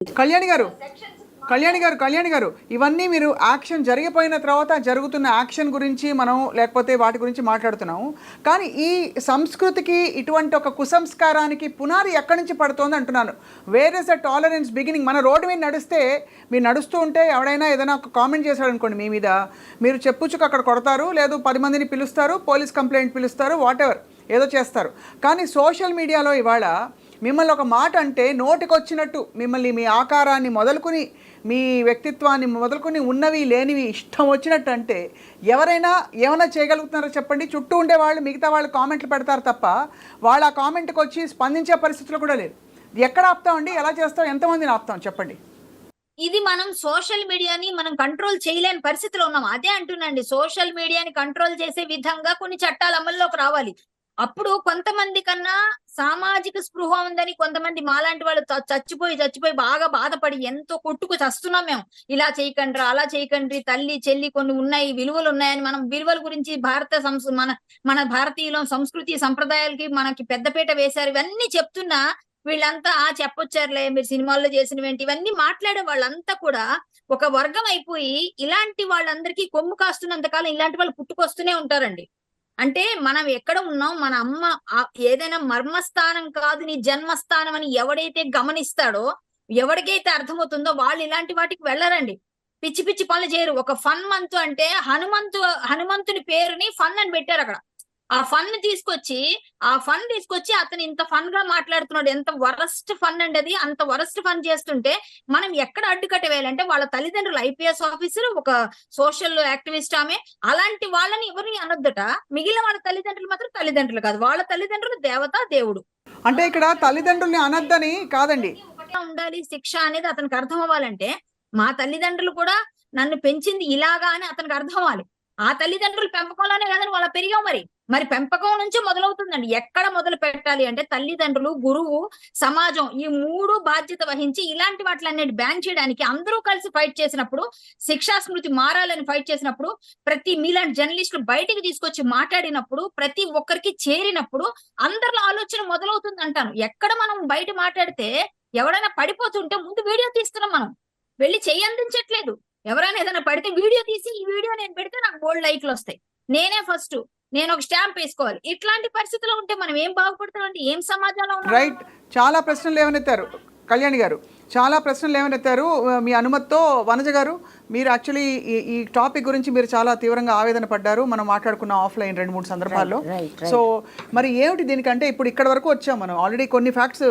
కళ్యాణి గారు ఇవన్నీ మీరు యాక్షన్ జరిగిపోయిన తర్వాత జరుగుతున్న యాక్షన్ గురించి మనం లేకపోతే వాటి గురించి మాట్లాడుతున్నాము. కానీ ఈ సంస్కృతికి ఇటువంటి ఒక కుసంస్కారానికి పునాది ఎక్కడి నుంచి పడుతోంది అంటున్నాను. Where is the tolerance beginning? మన రోడ్డు మీద నడిస్తే మీరు నడుస్తూ ఉంటే ఎవడైనా ఏదైనా ఒక కామెంట్ చేశాడు అనుకోండి మీ మీద, మీరు చెప్పుచ్చుకు అక్కడ కొడతారు, లేదు 10 మందిని పిలుస్తారు, పోలీస్ కంప్లైంట్ పిలుస్తారు, వాట్ ఎవర్ ఏదో చేస్తారు. కానీ సోషల్ మీడియాలో ఇవాళ మిమ్మల్ని ఒక మాట అంటే నోటికొచ్చినట్టు మిమ్మల్ని మీ ఆకారాన్ని మొదలుకొని మీ వ్యక్తిత్వాన్ని మొదలుకొని ఉన్నవి లేనివి ఇష్టం వచ్చినట్టు అంటే ఎవరైనా ఏమైనా చేయగలుగుతున్నారో చెప్పండి? చుట్టూ ఉండే వాళ్ళు మిగతా వాళ్ళు కామెంట్లు పెడతారు తప్ప వాళ్ళు ఆ కామెంట్కి వచ్చి స్పందించే పరిస్థితులు కూడా లేదు. ఎక్కడ ఆపుతామండి? ఎలా చేస్తాం? ఎంతమందిని ఆపుతాం చెప్పండి? ఇది మనం సోషల్ మీడియాని మనం కంట్రోల్ చేయలేని పరిస్థితిలో ఉన్నాం. అదే అంటున్నాండి, సోషల్ మీడియాని కంట్రోల్ చేసే విధంగా కొన్ని చట్టాలు అమల్లోకి రావాలి. అప్పుడు కొంతమంది కన్నా సామాజిక స్పృహ ఉందని కొంతమంది మాలాంటి వాళ్ళు చచ్చిపోయి బాగా బాధపడి ఎంతో కొట్టుకు చస్తున్నాం మేము. ఇలా చేయకండి, అలా చేయకండి, తల్లి చెల్లి కొన్ని ఉన్నాయి, విలువలు ఉన్నాయని మనం విలువల గురించి మన భారతీయుల సంస్కృతి సంప్రదాయాలకి మనకి పెద్దపీట వేశారు. ఇవన్నీ చెప్తున్నా వీళ్ళంతా చెప్పొచ్చారులే, మీరు సినిమాల్లో చేసినవేంటి, ఇవన్నీ మాట్లాడే వాళ్ళంతా కూడా ఒక వర్గం అయిపోయి ఇలాంటి వాళ్ళందరికీ కొమ్ము కాస్తున్నంతకాలం ఇలాంటి వాళ్ళు పుట్టుకొస్తూనే ఉంటారండి. అంటే మనం ఎక్కడ ఉన్నాం, మన అమ్మ ఏదైనా మర్మస్థానం కాదు నీ జన్మస్థానం అని ఎవడైతే గమనిస్తాడో, ఎవరికైతే అర్థమవుతుందో వాళ్ళు ఇలాంటి వాటికి వెళ్ళరండి. పిచ్చి పిచ్చి పనులు చేయరు. ఒక ఫన్ మంత్ అంటే హనుమంతుని పేరుని ఫన్ అని పెట్టారు అక్కడ. ఆ ఫన్ తీసుకొచ్చి అతను ఇంత ఫన్ గా మాట్లాడుతున్నాడు. ఎంత వరస్ట్ ఫన్ అండి అది. అంత వరస్ట్ ఫన్ చేస్తుంటే మనం ఎక్కడ అడ్డుకట్ట వేయాలంటే వాళ్ళ తల్లిదండ్రులు ఐపీఎస్ ఆఫీసర్, ఒక సోషల్ యాక్టివిస్ట్ ఆమె, అలాంటి వాళ్ళని ఎవరిని అనొద్దట. మిగిలిన వాళ్ళ తల్లిదండ్రులు మాత్రం తల్లిదండ్రులు కాదు, వాళ్ళ తల్లిదండ్రులు దేవత దేవుడు. అంటే ఇక్కడ తల్లిదండ్రుల్ని అనొద్దని కాదండి, ఉండాలి శిక్ష అనేది అతనికి అర్థం అవ్వాలంటే మా తల్లిదండ్రులు కూడా నన్ను పెంచింది ఇలాగా అని అతనికి అర్థం అవ్వాలి. ఆ తల్లిదండ్రులు పెంపకంలోనే కదని వాళ్ళ పెరిగాం. మరి పెంపకం నుంచి మొదలవుతుందండి. ఎక్కడ మొదలు పెట్టాలి అంటే తల్లిదండ్రులు, గురువు, సమాజం, ఈ 3 బాధ్యత వహించి ఇలాంటి వాటిలన్నిటి బ్యాన్ చేయడానికి అందరూ కలిసి ఫైట్ చేసినప్పుడు, శిక్షా స్మృతి మారాలని ఫైట్ చేసినప్పుడు, ప్రతి మీలాంటి జర్నలిస్టులు బయటికి తీసుకొచ్చి మాట్లాడినప్పుడు, ప్రతి ఒక్కరికి చేరినప్పుడు అందరిలో ఆలోచన మొదలవుతుంది అంటాను. ఎక్కడ మనం బయట మాట్లాడితే ఎవరైనా పడిపోతుంటే ముందు వీడియో తీస్తున్నాం, మనం వెళ్ళి చెయ్యి అందించట్లేదు. ఎవరైనా ఏదైనా పడితే వీడియో తీసి ఈ వీడియో నేను పెడితే నాకు గోల్డ్ లైక్లు వస్తాయి, నేనే ఫస్ట్, నేను ఒక స్టాంప్ వేసుకోవాలి. ఇట్లాంటి పరిస్థితిలో ఉంటే మనం ఏం బాగుపడతామండి? ఏం సమాజంలో రైట్. చాలా ప్రశ్నలు లేవనెత్తారు కళ్యాణి గారు, చాలా ప్రశ్నలు లేవనెత్తారు. మీ అనుమతితో వనజ గారు, మీరు యాక్చువల్లీ ఈ టాపిక్ గురించి మీరు చాలా తీవ్రంగా ఆవేదన పడ్డారు. మనం మాట్లాడుకున్నాం ఆఫ్లైన్ 2-3 సందర్భాల్లో. సో మరి ఏమిటి దీనికంటే ఇప్పుడు ఇక్కడ వరకు వచ్చాం మనం, ఆల్రెడీ కొన్ని ఫ్యాక్ట్స్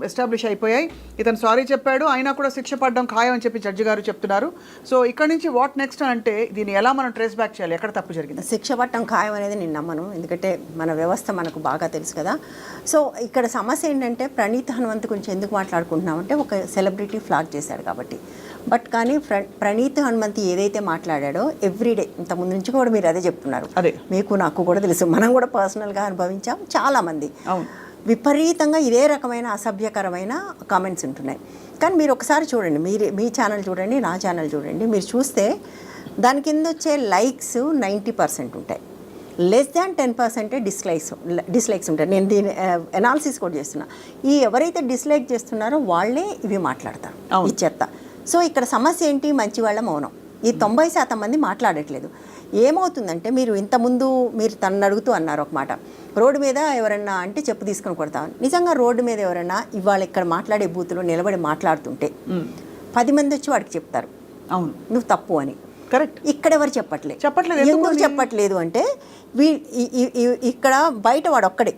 ఎస్టాబ్లిష్ అయిపోయాయి. ఇతను సారీ చెప్పాడు, అయినా కూడా శిక్ష పడడం ఖాయం అని చెప్పి జడ్జి గారు చెప్తున్నారు. సో ఇక్కడ నుంచి వాట్ నెక్స్ట్ అంటే దీన్ని ఎలా మనం ట్రేస్ బ్యాక్ చేయాలి? ఎక్కడ తప్పు జరిగింది? శిక్ష పడటం ఖాయం అనేది నేను నమ్మను, ఎందుకంటే మన వ్యవస్థ మనకు బాగా తెలుసు కదా. సో ఇక్కడ సమస్య ఏంటంటే ప్రణీత్ హనుమంత్ గురించి ఎందుకు మాట్లాడుకుంటున్నామంటే ఒక సెలబ్రిటీ ఫ్లాగ్ చేశాడు కాబట్టి. బట్ కానీ ప్రణీత్ హనుమంత్ ఏదైతే మాట్లాడాడో ఎవ్రీడే, ఇంతకుముందు నుంచి కూడా మీరు అదే చెప్తున్నారు, అదే మీకు నాకు కూడా తెలుసు, మనం కూడా పర్సనల్గా అనుభవించాం చాలామంది. విపరీతంగా ఇదే రకమైన అసభ్యకరమైన కామెంట్స్ ఉంటున్నాయి. కానీ మీరు ఒకసారి చూడండి, మీ ఛానల్ చూడండి, నా ఛానల్ చూడండి, మీరు చూస్తే దాని కింద వచ్చే లైక్స్ 90% ఉంటాయి, లెస్ దాన్ 10% డిస్లైక్స్ ఉంటాయి. నేను దీని అనాలిసిస్ కూడా చేస్తున్నా. ఈ ఎవరైతే డిస్లైక్ చేస్తున్నారో వాళ్ళే ఇవి మాట్లాడతారు, ఈ చెత్త. సో ఇక్కడ సమస్య ఏంటి? మంచి వాళ్ళ మౌనం. ఈ 90% మంది మాట్లాడట్లేదు. ఏమవుతుందంటే మీరు ఇంతకుముందు మీరు తనను అడుగుతూ అన్నారు ఒక మాట, రోడ్డు మీద ఎవరన్నా అంటే చెప్పు తీసుకొని కొడతాం. నిజంగా రోడ్డు మీద ఎవరన్నా ఇవాళ ఇక్కడ మాట్లాడే బూతులో నిలబడి మాట్లాడుతుంటే 10 మంది వచ్చి వాడికి చెప్తారు అవును నువ్వు తప్పు అని. కరెక్ట్. ఇక్కడ ఎవరు చెప్పట్లేదు. ఎందుకు చెప్పట్లేదు అంటే ఇక్కడ బయట వాడు ఒక్కడే.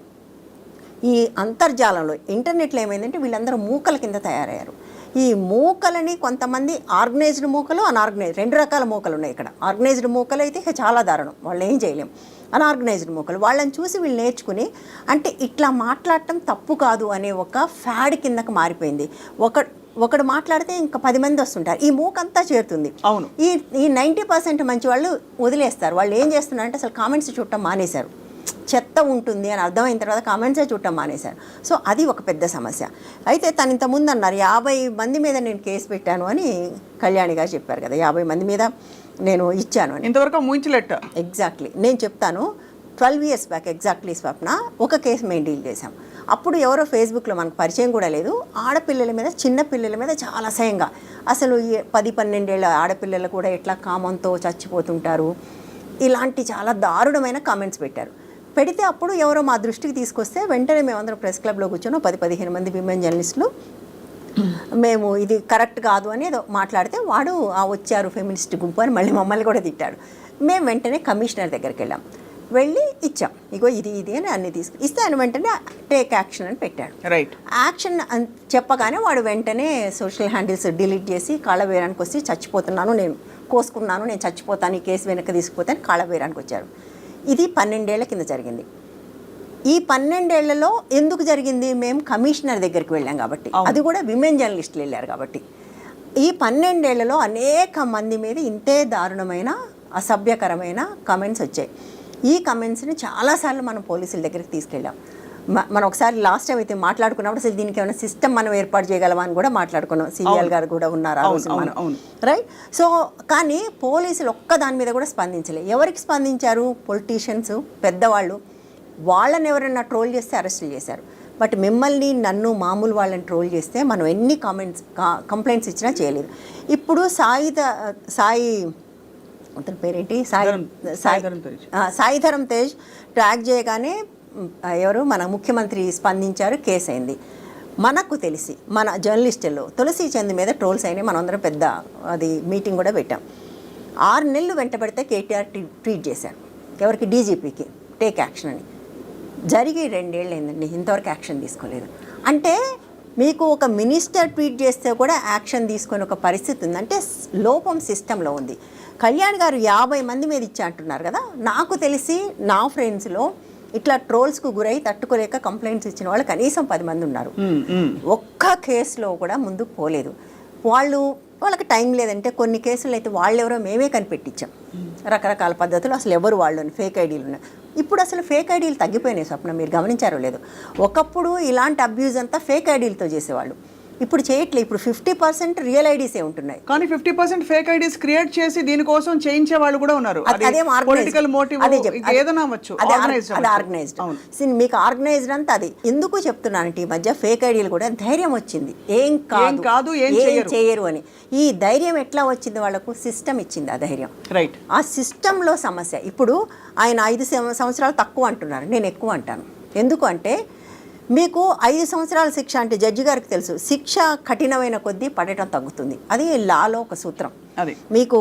ఈ అంతర్జాలంలో ఇంటర్నెట్లో ఏమైందంటే వీళ్ళందరూ మూకల కింద తయారయ్యారు. ఈ మూకలని కొంతమంది ఆర్గనైజ్డ్ మూకలు, అన్ఆర్గనైజ్డ్, 2 రకాల మూకలు ఉన్నాయి ఇక్కడ. ఆర్గనైజ్డ్ మూకలు అయితే ఇక చాలా దారుణం, వాళ్ళు ఏం చేయలేం. అన్ఆర్గనైజ్డ్ మూకలు వాళ్ళని చూసి వీళ్ళు నేర్చుకుని అంటే ఇట్లా మాట్లాడటం తప్పు కాదు అనే ఒక ఫ్యాడ్ కిందకు మారిపోయింది. ఒకడు మాట్లాడితే ఇంకా 10 మంది వస్తుంటారు, ఈ మూకంతా చేరుతుంది. అవును. ఈ 90% మంచి వాళ్ళు వదిలేస్తారు. వాళ్ళు ఏం చేస్తున్నారంటే అసలు కామెంట్స్ చూడటం మానేశారు. చెత్త ఉంటుంది అని అర్థమైన తర్వాత కామెంట్సే చూడటం మానేశారు. సో అది ఒక పెద్ద సమస్య. అయితే తను ఇంతకుముందు అన్నారు 50 మంది మీద నేను కేసు పెట్టాను అని కళ్యాణి గారు చెప్పారు కదా, 50 మంది మీద నేను ఇచ్చాను అని. ఇంతవరకు ఎగ్జాక్ట్లీ నేను చెప్తాను. 12 years బ్యాక్ ఎగ్జాక్ట్లీ స్వప్న ఒక కేసు మేము డీల్ చేసాం. అప్పుడు ఎవరో ఫేస్బుక్లో మనకు పరిచయం కూడా లేదు, ఆడపిల్లల మీద, చిన్న పిల్లల మీద చాలా అసహ్యంగా, అసలు 10-12 ఏళ్ళ ఆడపిల్లలు కూడా ఎట్లా కామంతో చచ్చిపోతుంటారు, ఇలాంటి చాలా దారుణమైన కామెంట్స్ పెట్టారు. పెడితే అప్పుడు ఎవరో మా దృష్టికి తీసుకొస్తే వెంటనే మేమందరం ప్రెస్ క్లబ్లో కూర్చొని 10-15 మంది విమెన్ జర్నలిస్టులు మేము ఇది కరెక్ట్ కాదు అని ఏదో మాట్లాడితే వాడు వచ్చారు ఫెమినిస్ట్ గుంపు అని మళ్ళీ మమ్మల్ని కూడా తిట్టాడు. మేము వెంటనే కమిషనర్ దగ్గరికి వెళ్ళాం, వెళ్ళి ఇచ్చాం, ఇగో ఇది అని అన్ని ఇస్తే ఆయన వెంటనే టేక్ యాక్షన్ అని పెట్టాడు. రైట్, యాక్షన్ చెప్పగానే వాడు వెంటనే సోషల్ హ్యాండిల్స్ డిలీట్ చేసి కాళ్ళబేరానికి వచ్చి చచ్చిపోతున్నాను, నేను కోసుకున్నాను, నేను చచ్చిపోతాను, ఈ కేసు వెనక్కి తీసుకుపోతాను కాళ్ళబేరానికి వచ్చారు. ఇది 12 ఏళ్ల కింద జరిగింది. ఈ 12 ఏళ్లలో ఎందుకు జరిగింది? మేము కమిషనర్ దగ్గరికి వెళ్ళాం కాబట్టి, అది కూడా విమెన్ జర్నలిస్టులు వెళ్ళారు కాబట్టి. ఈ 12 ఏళ్లలో అనేక మంది మీద ఇంతే దారుణమైన అసభ్యకరమైన కమెంట్స్ వచ్చాయి. ఈ కమెంట్స్ని చాలాసార్లు మనం పోలీసుల దగ్గరికి తీసుకెళ్ళాం. మనం ఒకసారి లాస్ట్ టైం అయితే మాట్లాడుకున్నప్పుడు అసలు దీనికి ఏమైనా సిస్టమ్ మనం ఏర్పాటు చేయగలమా అని కూడా మాట్లాడుకున్నాం. సిఎల్ గారు కూడా ఉన్నారు ఆ రోజు రైట్. సో కానీ పోలీసులు ఒక్క దాని మీద కూడా స్పందించలేదు. ఎవరికి స్పందించారు? పొలిటీషియన్స్, పెద్దవాళ్ళు. వాళ్ళని ఎవరైనా ట్రోల్ చేస్తే అరెస్టులు చేశారు. బట్ మిమ్మల్ని, నన్ను, మామూలు వాళ్ళని ట్రోల్ చేస్తే మనం ఎన్ని కంప్లైంట్స్ ఇచ్చినా చేయలేదు. ఇప్పుడు సాయి అతని పేరేంటి, సాయిధరం తేజ్ ట్రాక్ చేయగానే ఎవరు మన ముఖ్యమంత్రి స్పందించారు, కేసు అయింది. మనకు తెలిసి మన జర్నలిస్టుల్లో తులసి చంద్ మీద ట్రోల్స్ అయినాయి. మనం అందరం పెద్ద అది మీటింగ్ కూడా పెట్టాం. 6 నెలలు వెంటబడితే కేటీఆర్ ట్వీట్ చేశారు ఎవరికి, డీజీపీకి టేక్ యాక్షన్ అని. జరిగి 2 ఏళ్ళు అయిందండి, ఇంతవరకు యాక్షన్ తీసుకోలేదు. అంటే మీకు ఒక మినిస్టర్ ట్వీట్ చేస్తే కూడా యాక్షన్ తీసుకొని ఒక పరిస్థితి ఉంది అంటే లోపం సిస్టంలో ఉంది. కళ్యాణ్ గారు 50 మంది మీద ఇచ్చా అంటున్నారు కదా, నాకు తెలిసి నా ఫ్రెండ్స్లో ఇట్లా ట్రోల్స్కు గురై తట్టుకోలేక కంప్లైంట్స్ ఇచ్చిన వాళ్ళు కనీసం 10 మంది ఉన్నారు. ఒక్క కేసులో కూడా ముందుకు పోలేదు. వాళ్ళకి టైం లేదంటే కొన్ని కేసులు అయితే వాళ్ళెవరో మేమే కనిపెట్టించాం, రకరకాల పద్ధతులు. అసలు ఎవరు వాళ్ళు ఫేక్ ఐడీలు ఉన్నాయి. ఇప్పుడు అసలు ఫేక్ ఐడీలు తగ్గిపోయినాయి. స్వప్న, మీరు గమనించారో లేదు, ఒకప్పుడు ఇలాంటి అబ్యూజ్ అంతా ఫేక్ ఐడీలతో చేసేవాళ్ళు, ఇప్పుడు చేయట్లేదు. ఇప్పుడు 50% రియల్ ఐడీసే ఉంటున్నాయి, కానీ 50% ఫేక్ ఐడీస్ క్రియేట్ చేసి దీనికోసం చేయించే వాళ్ళు కూడా ఉన్నారు. పొలిటికల్ మోటివ్ ఏదైనా అవ్వచ్చు, ఆర్గనైజ్డ్. మీకు ఆర్గనైజ్డ్ అంతా అది. ఎందుకు చెప్తున్నానంటే ఈ మధ్య ఫేక్ ఐడీలు కూడా ధైర్యం వచ్చింది, ఏం కాదు ఏం చేయరు అని. ఈ ధైర్యం ఎట్లా వచ్చింది? వాళ్ళకు సిస్టమ్ ఇచ్చింది ఆ ధైర్యం. రైట్. ఆ సిస్టంలో సమస్య. ఇప్పుడు ఆయన 5 సంవత్సరాలు తక్కువ అంటున్నారు, నేను ఎక్కువ అంటాను. ఎందుకు అంటే మీకు 5 సంవత్సరాల శిక్ష అంటే జడ్జి గారికి తెలుసు, శిక్ష కఠినమైన కొద్దీ పడటం తగ్గుతుంది. అది లాలో ఒక సూత్రం. అది మీకు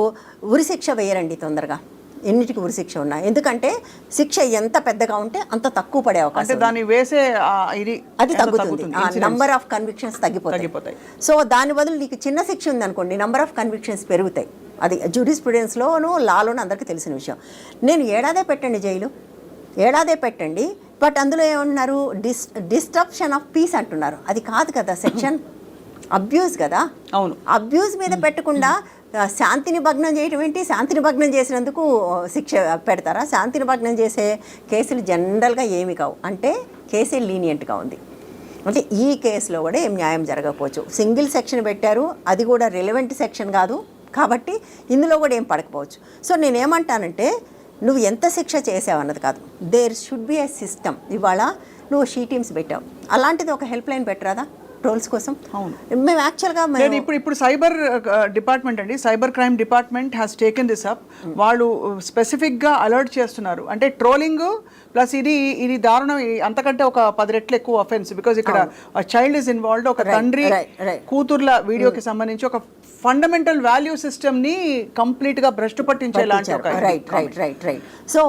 ఉరిశిక్ష వేయరండి తొందరగా, ఎన్నిటికి ఉరిశిక్ష ఉన్నా. ఎందుకంటే శిక్ష ఎంత పెద్దగా ఉంటే అంత తక్కువ పడే అవకాశం, దాన్ని వేసే అది తగ్గుతుంది. నంబర్ ఆఫ్ కన్విక్షన్స్ తగ్గిపోతాయి. సో దాని బదులు నీకు చిన్న శిక్ష ఉంది అనుకోండి, నంబర్ ఆఫ్ కన్విక్షన్స్ పెరుగుతాయి. అది జూరిస్ప్రుడెన్స్లోనూ లాలోనూ అందరికీ తెలిసిన విషయం. నేను ఏడాదే పెట్టండి జైలు, ఏడాదే పెట్టండి, బట్ అందులో ఏమంటున్నారు, డిస్ట్రప్షన్ ఆఫ్ పీస్ అంటున్నారు. అది కాదు కదా సెక్షన్, అబ్యూజ్ కదా. అవును, అబ్యూజ్ మీద పెట్టకుండా శాంతిని భగ్నం చేయటం ఏంటి? శాంతిని భగ్నం చేసినందుకు శిక్ష పెడతారా? శాంతిని భగ్నం చేసే కేసులు జనరల్గా ఏమి కావు, అంటే కేసే లీనియంట్గా ఉంది. అంటే ఈ కేసులో కూడా ఏం న్యాయం జరగకపోవచ్చు. సింగిల్ సెక్షన్ పెట్టారు, అది కూడా రిలవెంట్ సెక్షన్ కాదు కాబట్టి ఇందులో కూడా ఏం పడకపోవచ్చు. సో నేనేమంటానంటే నువ్వు ఎంత శిక్ష చేసావు అన్నది కాదు, there should be a system. ఇవాళ నువ్వు షీ టీమ్స్ పెట్టావు, అలాంటిది ఒక హెల్ప్ లైన్ పెట్టరాదా ట్రోల్స్ కోసం? అవును. మేము యాక్చువల్గా ఇప్పుడు సైబర్ డిపార్ట్మెంట్ అండి, cyber crime department has taken this up. వాళ్ళు స్పెసిఫిక్గా అలర్ట్ చేస్తున్నారు. అంటే ట్రోలింగ్ ప్లస్ ఇది దారుణం, అంతకంటే ఒక 10 రెట్లు ఎక్కువ అఫెన్స్. బికాజ్ ఇక్కడ చైల్డ్ ఇస్ ఇన్వాల్వ్డ్. ఒక తండ్రి కూతుర్ల వీడియోకి సంబంధించి ఒక ఫండమెంటల్ వాల్యూ సిస్టమ్ ని కంప్లీట్ గా భ్రష్టు పట్టించేలాంటి. రైట్. సో